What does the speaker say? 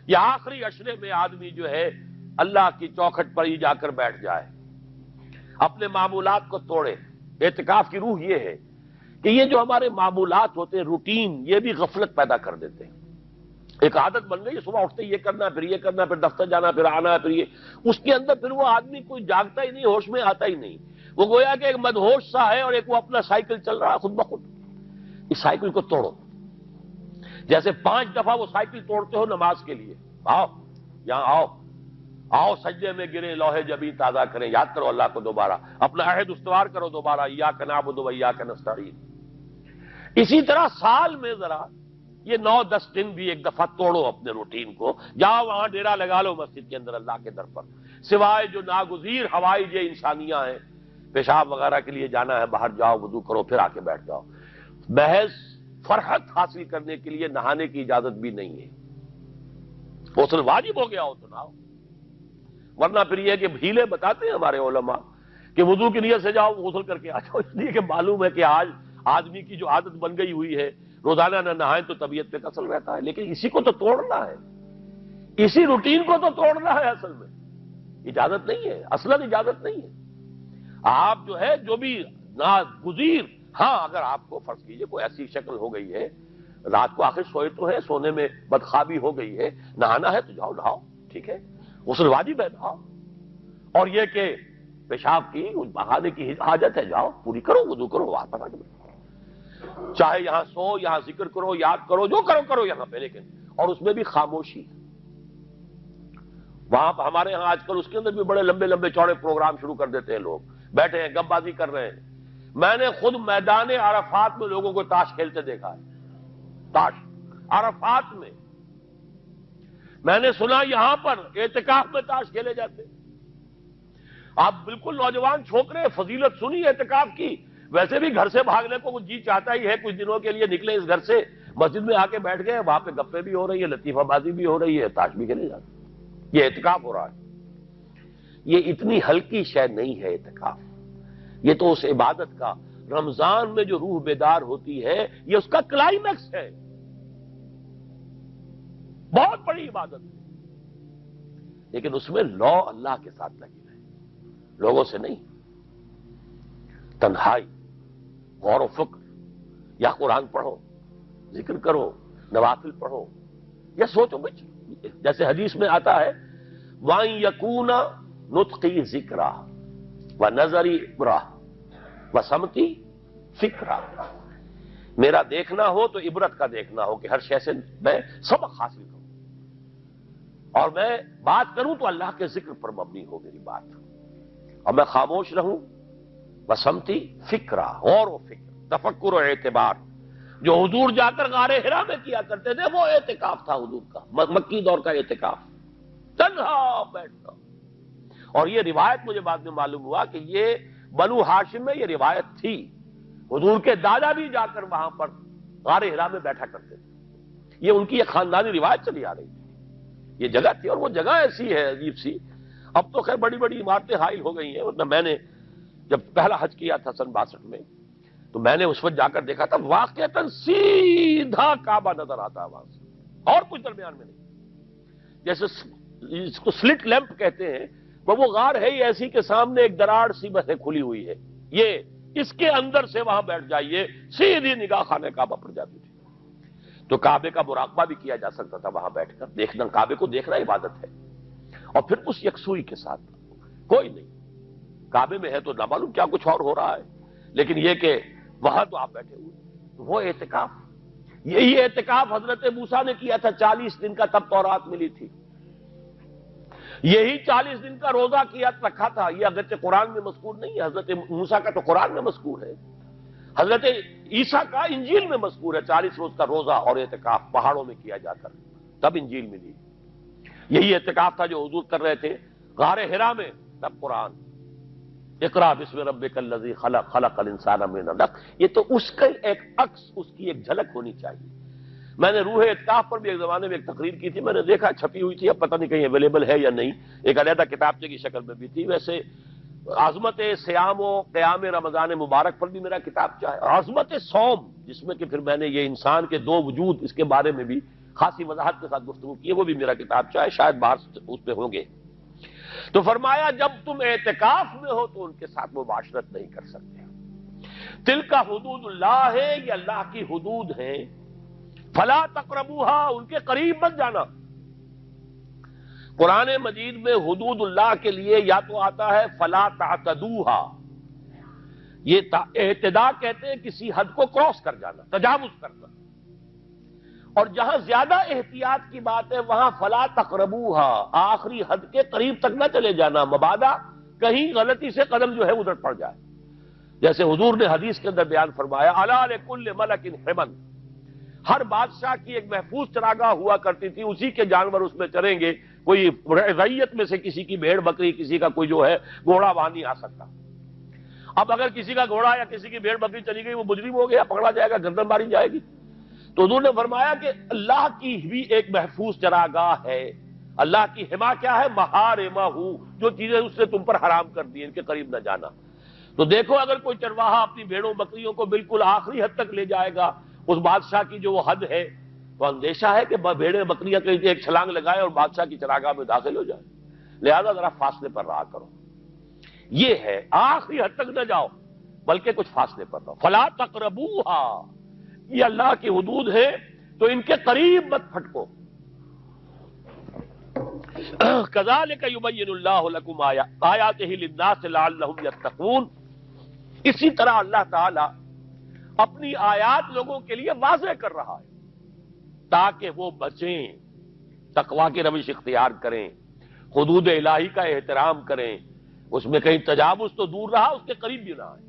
یہ آخری عشرے میں آدمی جو ہے اللہ کی چوکھٹ پر ہی جا کر بیٹھ جائے، اپنے معمولات کو توڑے۔ اعتکاف کی روح یہ ہے کہ یہ جو ہمارے معمولات ہوتے ہیں، روٹین، یہ بھی غفلت پیدا کر دیتے ہیں۔ ایک عادت بن گئی، صبح اٹھتے یہ کرنا، پھر یہ کرنا، پھر دفتر جانا، پھر آنا، پھر یہ، اس کے اندر پھر وہ آدمی کوئی جاگتا ہی نہیں، ہوش میں آتا ہی نہیں۔ وہ گویا کہ ایک مدہوش سا ہے اور ایک وہ اپنا سائیکل چل رہا ہے خود بخود۔ اس سائیکل کو توڑو، جیسے 5 دفعہ وہ سائیکل توڑتے ہو نماز کے لیے۔ آؤ یہاں آؤ، آؤ سجدے میں گرے، لوح جبین تازہ کریں، یاد کرو اللہ کو دوبارہ، اپنا عہد استوار کرو دوبارہ، ایاک نعبد و ایاک نستعین۔ اسی طرح سال میں ذرا یہ 9-10 دن بھی ایک دفعہ توڑو اپنے روٹین کو، جاؤ وہاں ڈیرا لگا لو مسجد کے اندر اللہ کے در پر، سوائے جو ناگزیر ہوائج انسانیاں ہیں، پیشاب وغیرہ کے لیے جانا ہے باہر، جاؤ وضو کرو پھر آ کے بیٹھ جاؤ۔ محض فرحت حاصل کرنے کے لیے نہانے کی اجازت بھی نہیں ہے۔ غسل واجب ہو گیا ہو تو نہاؤ، ورنہ پھر یہ کہ ہیلے بتاتے ہیں ہمارے علماء کہ وضو کی نیت سے جاؤ غسل کر کے آ جاؤ، اس لیے کہ معلوم ہے کہ آج آدمی کی جو عادت بن گئی ہوئی ہے روزانہ نہ نہائیں تو طبیعت پہ کسل رہتا ہے، لیکن اسی کو تو توڑنا ہے، اسی روٹین کو تو توڑنا ہے۔ اصل میں اجازت نہیں ہے، اصلاً اجازت نہیں ہے۔ آپ جو ہے جو بھی ناگزیر، ہاں اگر آپ کو فرض کیجئے کوئی ایسی شکل ہو گئی ہے، رات کو آخر سوئے تو ہے، سونے میں بدخوابی ہو گئی ہے، نہانا ہے تو جاؤ نہاؤ، ٹھیک ہے، غسل واجب ہے نہاؤ، اور یہ کہ پیشاب کی بہانے کی حاجت ہے، جاؤ پوری کرو، وضو کرو، واپس آ کے چاہے یہاں سو، یہاں ذکر کرو، یاد کرو، جو کرو کرو یہاں پہ، لیکن اور اس میں بھی خاموشی۔ وہاں ہمارے ہاں آج کل اس کے اندر بھی بڑے لمبے لمبے چوڑے پروگرام شروع کر دیتے ہیں، لوگ بیٹھے ہیں گپ بازی کر رہے ہیں۔ میں نے خود میدان عرفات میں لوگوں کو تاش کھیلتے دیکھا ہے، تاش عرفات میں۔ میں نے سنا یہاں پر اعتکاف میں تاش کھیلے جاتے۔ آپ بالکل نوجوان چھوکرے، فضیلت سنی اعتکاف کی، ویسے بھی گھر سے بھاگنے کو وہ جی چاہتا ہی ہے، کچھ دنوں کے لیے نکلے اس گھر سے، مسجد میں آ کے بیٹھ گئے، وہاں پہ گپے بھی ہو رہی ہے، لطیفہ بازی بھی ہو رہی ہے، تاش بھی کھیلے جاتے، یہ اعتکاف ہو رہا ہے۔ یہ اتنی ہلکی شے نہیں ہے اعتکاف، یہ تو اس عبادت کا، رمضان میں جو روح بیدار ہوتی ہے یہ اس کا کلائمیکس ہے، بہت بڑی عبادت ہے، لیکن اس میں لو اللہ کے ساتھ لگی رہے، لوگوں سے نہیں، تنہائی، غور و فکر، یا قرآن پڑھو، ذکر کرو، نوافل پڑھو، یا سوچو کچھ، جیسے حدیث میں آتا ہے وَأَن يَكُونَ نُطْقِي ذِكْرًا وَنَظَرِي عِبْرَةً وَسَمْتِي فِكْرًا، میرا دیکھنا ہو تو عبرت کا دیکھنا ہو کہ ہر شے سے میں سبق حاصل کروں، اور میں بات کروں تو اللہ کے ذکر پر مبنی ہو میری بات، اور میں خاموش رہوں وسمتی فکرا، غور و فکر، تفکر و اعتبار، جو حضور جا کر غار حرا میں کیا کرتے تھے وہ اعتکاف تھا حضور کا، مکی دور کا اعتکاف، تنہا بیٹھنا۔ اور یہ روایت مجھے بعد میں معلوم ہوا کہ یہ بنو ہاشم میں یہ روایت تھی، حضور کے دادا بھی جا کر وہاں پر غار حرا میں بیٹھا کرتے تھے، یہ ان کی ایک خاندانی روایت چلی آ رہی تھی، یہ جگہ تھی، اور وہ جگہ ایسی ہے عجیب سی، اب تو خیر بڑی بڑی عمارتیں حائل ہو گئی ہیں، ورنہ میں نے جب پہلا حج کیا تھا سن 62 میں، تو میں نے اس وقت جا کر دیکھا تھا واقعتاً سیدھا کعبہ نظر آتا ہے وہاں سے، اور کچھ درمیان میں نہیں، جیسے اس کو سلٹ لیمپ کہتے ہیں، وہ غار ہے ہی ایسی کہ سامنے ایک دراڑ سی بس کھلی ہوئی ہے، یہ اس کے اندر سے وہاں بیٹھ جائیے سیدھی نگاہ خانے کعبہ پڑ جاتی تھی، تو کعبے کا مراقبہ بھی کیا جا سکتا تھا وہاں بیٹھ کر، دیکھنا کعبے کو دیکھنا عبادت ہے، اور پھر اس یکسوئی کے ساتھ کوئی نہیں، کعبے میں ہے تو نہ معلوم کیا کچھ اور ہو رہا ہے، لیکن یہ کہ وہاں تو آپ بیٹھے ہوئے، وہ اعتکاف، یہی اعتکاف حضرت موسیٰ نے کیا تھا 40 دن کا، تب تورات ملی تھی، یہی 40 دن کا روزہ کیا رکھا تھا، یہ اگرچہ قرآن میں مذکور نہیں ہے، حضرت موسیٰ کا تو قرآن میں مذکور ہے، حضرت عیسیٰ کا انجیل میں مذکور ہے، 40 روز کا روزہ اور اعتکاف پہاڑوں میں کیا جاتا، تب انجیل ملی، یہی اعتکاف تھا جو حضور کر رہے تھے غار حرا میں، تب قرآن، اقرا بسم ربک الذی خلق، خلق الانسان من علق، یہ تو اس کا ایک عکس، اس کی ایک جھلک ہونی چاہیے۔ میں نے روح اعتکاف پر بھی ایک زمانے میں ایک تقریر کی تھی، میں نے دیکھا چھپی ہوئی تھی، اب پتہ نہیں کہیں اویلیبل ہے یا نہیں، ایک علیحدہ کتابچے کی شکل میں بھی تھی، ویسے عظمت سیام و قیام رمضان مبارک پر بھی میرا کتابچہ ہے، عظمت صوم، جس میں کہ پھر میں نے یہ انسان کے 2 وجود اس کے بارے میں بھی خاصی وضاحت کے ساتھ گفتگو کی ہے، وہ بھی میرا کتاب چاہے شاید باہر اس پہ ہوں گے۔ تو فرمایا جب تم اعتکاف میں ہو تو ان کے ساتھ مباشرت نہیں کر سکتے۔ تلک حدود اللہ ہے، یہ اللہ کی حدود ہیں، فلا تقربوہا، ان کے قریب مت جانا۔ قرآن مجید میں حدود اللہ کے لیے یا تو آتا ہے فلا تعتدوہا، یہ اعتداء کہتے ہیں کسی حد کو کراس کر جانا، تجاوز کرنا، اور جہاں زیادہ احتیاط کی بات ہے وہاں فلا تقربوہا، آخری حد کے قریب تک نہ چلے جانا، مبادا کہیں غلطی سے قدم جو ہے ادھر پڑ جائے۔ جیسے حضور نے حدیث کے اندر بیان فرمایا الا لکل ملک حمل، ہر بادشاہ کی ایک محفوظ چراگاہ ہوا کرتی تھی، اسی کے جانور اس میں چریں گے، کوئی رعیت میں سے کسی کی بھیڑ بکری، کسی کا کوئی جو ہے گھوڑا وہاں نہیں آ سکتا۔ اب اگر کسی کا گھوڑا یا کسی کی بھیڑ بکری چلی گئی، وہ مجرم ہو گیا، پکڑا جائے گا، گردن ماری جائے گی۔ تو حضور نے فرمایا کہ اللہ کی بھی ایک محفوظ چراگاہ ہے، اللہ کی حما کیا ہے؟ محارمہ، جو چیزیں اس نے تم پر حرام کر دی، ان کے قریب نہ جانا۔ تو دیکھو اگر کوئی چرواہا اپنی بھیڑوں بکریوں کو بالکل آخری حد تک لے جائے گا، اس بادشاہ کی جو وہ حد ہے، تو اندیشہ ہے کہ بھیڑیں بکریاں کہیں ایک چھلانگ لگائے اور بادشاہ کی چراگاہ میں داخل ہو جائے، لہذا ذرا فاصلے پر رہا کرو۔ یہ ہے آخری حد تک نہ جاؤ بلکہ کچھ فاصلے پر رہو۔ فلا تقربوہا، یہ اللہ کی حدود ہے تو ان کے قریب مت پھٹکو۔ کذالک یبین اللہ لکم آیاتہ للناس لعلہم یتقون، اسی طرح اللہ تعالی اپنی آیات لوگوں کے لیے واضح کر رہا ہے تاکہ وہ بچیں، تقوی کی روش اختیار کریں، حدود الہی کا احترام کریں، اس میں کہیں تجاوز تو دور رہا، اس کے قریب بھی نہ آئے۔